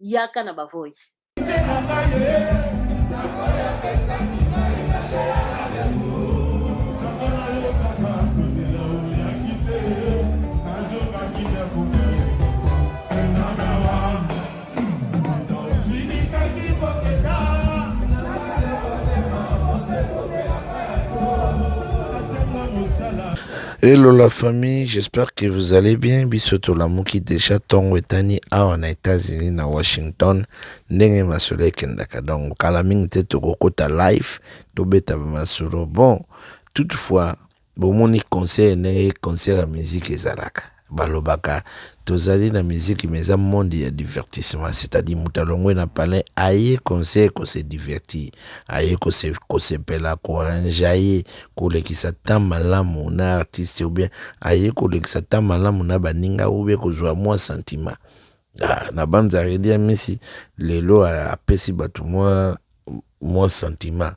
yaka na ba voice. Hello la famille, j'espère que vous allez bien. Bisoto la muki déjà tongo etani awa na États-Unis na Washington. Ndenge masolo kendaka donc kala mingi te tokokota live tobeta masolo. Bon, toutefois, bomoni concert ndenge concert ya musique ezalaka. Balobaka tozali na musique meza monde ya divertissement, c'est-à-dire mutalongwe na palais aye concert ko se divertir, aye ko se pela ko enjayer ko lekisa tamalamu na artiste ou bien aye ko lekisa tamalamu na baninga ou bien ko zwa moi sentiment. Na banza redia misi lelo a pesi batu moi sentiment.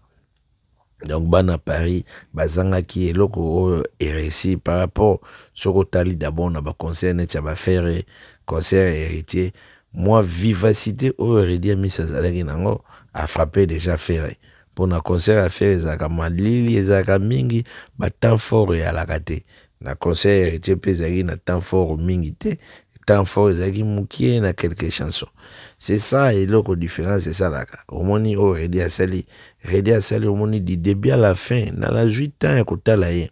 Donc bana Paris bazanga ki eloko réussi par rapport soko tali d'abord na ba concert net ya ba faire concert héritier. Moi vivacité redia misa zalaki nango a frappé déjà faire pour na concert à faire ezaka malili ezaka mingi ba temps fort ya la kate na concert héritier pezaki na temps fort mingi te temps fort ezaki mukie na quelques chansons. C'est ça et l'autre différence c'est ça là. Au moni redia sali au moni du début à la fin na la 8 ans kotala ye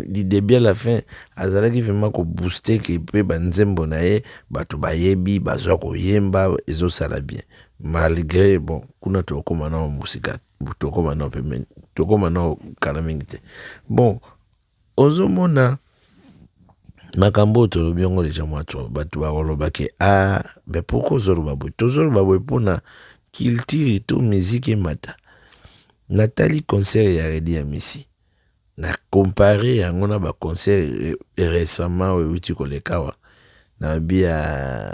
du début à la fin azalaki vraiment ko booster ke pe banzembo na ye bato bayebi bazwa ko yemba ezo sala bien malgré bon kuna to koma na musika to koma na pe to koma na kana mingi. Bon ozomona makambo tolobi yango deja mwato bato bakolobake mais pourquoi ozoloba boye tozoloba boye mpona culture to musique mata natali concert ya redia misi na comparé yango na ba concert récemment weuti kolekawa na bia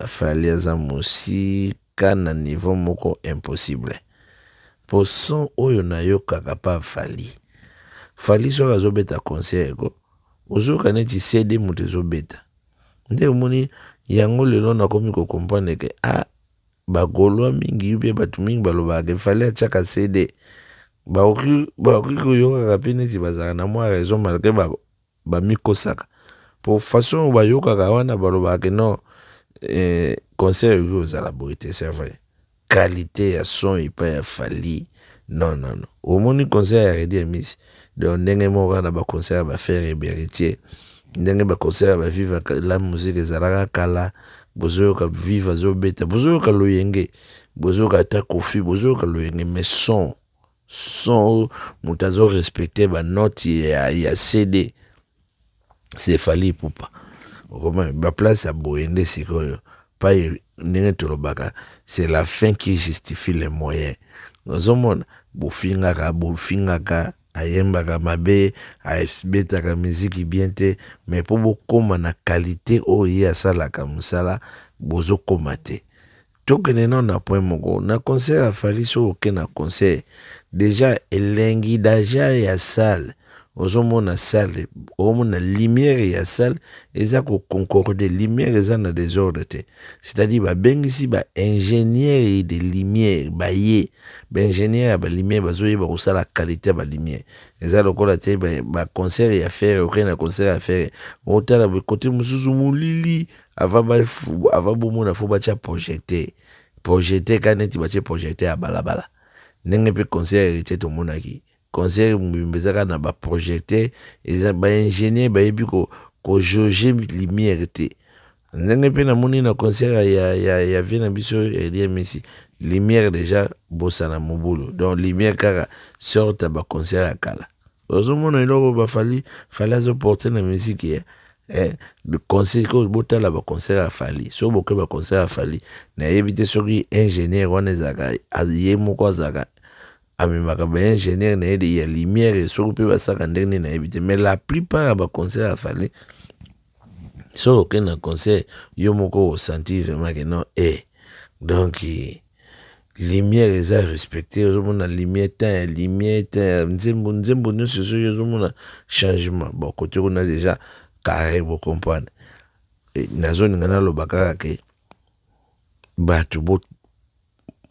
fali aza musika na niveau moko impossible po son oyo nayokaka pa fali soki azobeta concert eko ozoka neti CD moto ezobeta nde omoni yango lelo nakomi kokomprendre ke bagolwa mingi ubie batu mingi balobaka efale atiaka CD baoki koyokaka mpe neti bazalaka na mwa raison malgré bamikosaka po façon bayokaka wana balobaka non concert oyo ozala boye te c'est vrai qualité ya son epai ya fali non omoni concert ya redia misi donc ndenge moko na ba concert ba faire héritier ndenge ba concert ba vivre la musique ezalaka kala bozoyoka viva zobeta bozoyoka loyenge bozoyoka ta kofi bozoyoka loyenge mais son mutazo respecter ba note ya CD c'est fali pupa comment ba place ya boyende sikoyo pas ndenge tolobaka c'est la fin qui justifie les moyens. Ozomona bofingaka ayembaka mabe abetaka miziki bien te mais po bokoma na qualité oyo asalaka musala bozokoma te tokene na point moko na concert afali so oke na concert déjà elengi daja ya salle ozomona salle omona lumière ya salle eza ko concorder lumière eza na désordre te c'est-à-dire ba bengisi ba ingénieur de lumière baye ba ingénieur ba lumière bazoyeba kosala qualité ba lumière eza lokola te ba concert ya faire ok na concert ya faire otala ba côté mususu mulili ava bomona fo ba tia projecter kaneti ba tia projecter ya balabala ndenge pe concert héritier to monaki concert mbezaka na ba projecter eza ba ingénieur bayebi ko jauger lumière te ndenge pe na moni na concert ya vina biso redia misi lumière déjà bossa na mobulu donc lumière kaka sorte ba concert ya kala ozomona iloko ba fali azo porter na musique le concert ko botala ba concert ya fali so boke ba concert ya fali na éviter soki ingénieur wana zaka ayemo ko zaka amemaka ba ingénieur na ya lumière so pe basaka ndenge na éviter mais la plupart ba concert ya fali so que na concert yo moko sentir vraiment que non donc lumière eza respecté ozomona lumière nzembo nyonso so ozomona changement bon côté on a déjà carré vous comprendre nazoninga nalobaka ke bato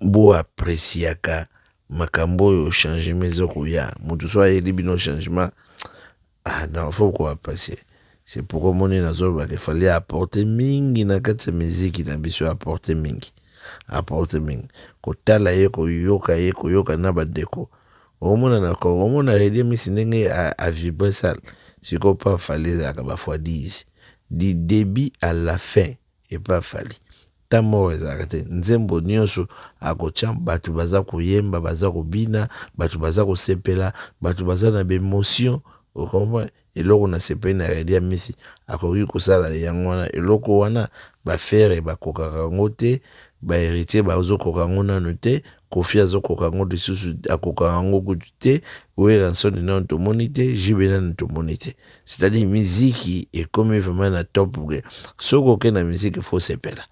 bo apresiaka makambo oyo changement ezokoya moto so ayeli bino changement non faut ko apprécier. C'est pourquoi mon nazoloba qu'il fallait apporter mingi na kati ya miziki na biso apporter mingi kotala ye koyoka na badeko omona redia misi ndenge a vibre sale siko pa fallait ezalaka bafoi 10 du début à la fin et pas fali ta moko ezalaka te nzembo nyonso akotia bato baza koyemba baza kobina bato baza kosepela bato baza na bemotion okomprend eloko na sepeli na redia misi akoki kosala yango wana eloko wana bafere bakokaka yango te baheritier bazokoka yango nano te Kofi azokoka yango lisusu akoka yango kutu te Weranson nano tomoni te Jibe nano tomoni te c'est-à-dire miziki ekomi vraiment na top soko oke na miziki faut sepela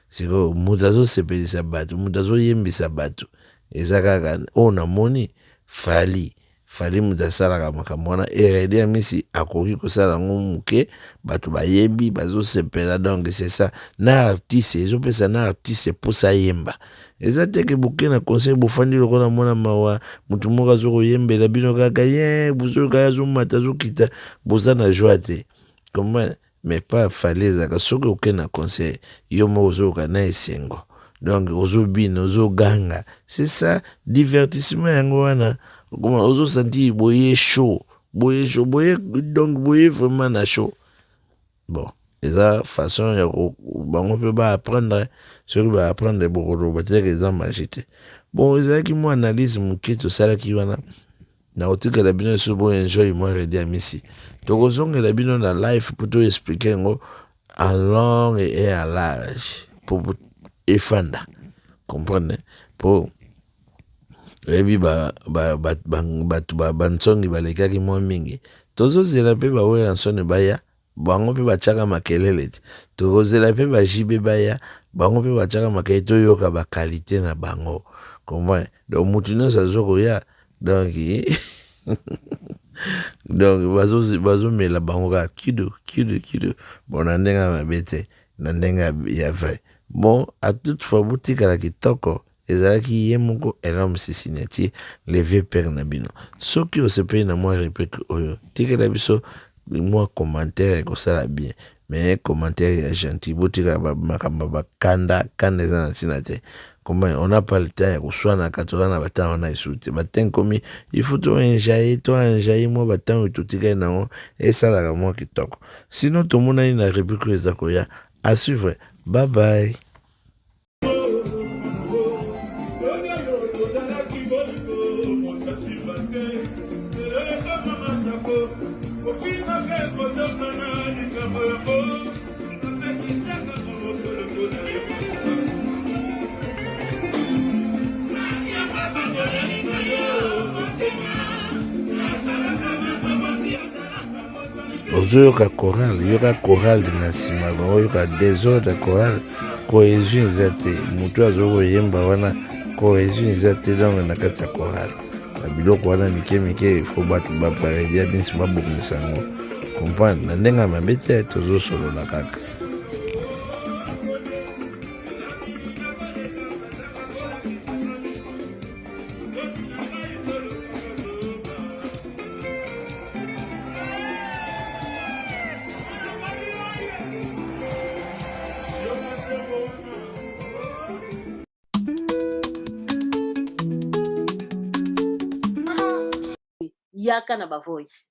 siko moto azosepelisa bato moto azoyembisa bato eza kaka oyo namoni fali moto asalaka makambo wana eredi ya misi akoki kosala yango moke bato bayembi bazosepela donc c'est ça na artiste ezopesa na artiste posa yemba eza teke boke na conseil bofandi lokola mwana mawa moto moko azokoyembela bino kaka ye bozoyoka azomata azokita boza na joie te comment mais pas fallait ezaka soki oke na conseil yo moko ozoyoka na esengo donc ozobina ozoganga c'est ça divertissement yango wana comment ozosentir boye chaud donc boye vraiment na chaud bon eza façon ya bango mpe baapprendre soki baapprendre bokoloba teke eza magie te bon ezalaki mwa analyse moke tosalaki wana na kotikala bino esu boenjoy mwa redi ya misi tokozongela bino na life mpo toexplike yango en long et à large po efanda comprendre po ebi bantsongi balekaki mwa mingi tozozela mpe baweranson baya bango mpe batiaka makelele te tokozela mpe bajibe baya bango mpe batiaka makelele toyoka bakalite na bango comprendre donc motu nyonso azokoya donc donc bazomela bango kaka kido bon na ndenge ya mabe te na ndenge ya vrai bon à toute fois botikala kitoko ezalaki ye moko énorme signature le vieux père na bino soki osepeli na mwa réplique oyo tikela biso mwa commentaire ekosala bien mais commentaire ya gentil botika makambo bakanda eza na ntina te comment on n'a pas le temps ya koswanaka toza na batango wana esu te batango komi il faut toenjaye mwa batango oyo totikali nango esalaka mwa kitoko sinon tomonani na réplique oyo eza koya à suivre bye bye. Ozoyoka chorale na nsima bango oyoka désordre chorale cohésion eza te moto azokoyemba wana cohésion eza te donc na kati ya chorale na biloko wana mike ifo bato baparedia binsi babomisa yango comprendre na ndenge ya mabe te tozosolola kaka. Yaka na ba voice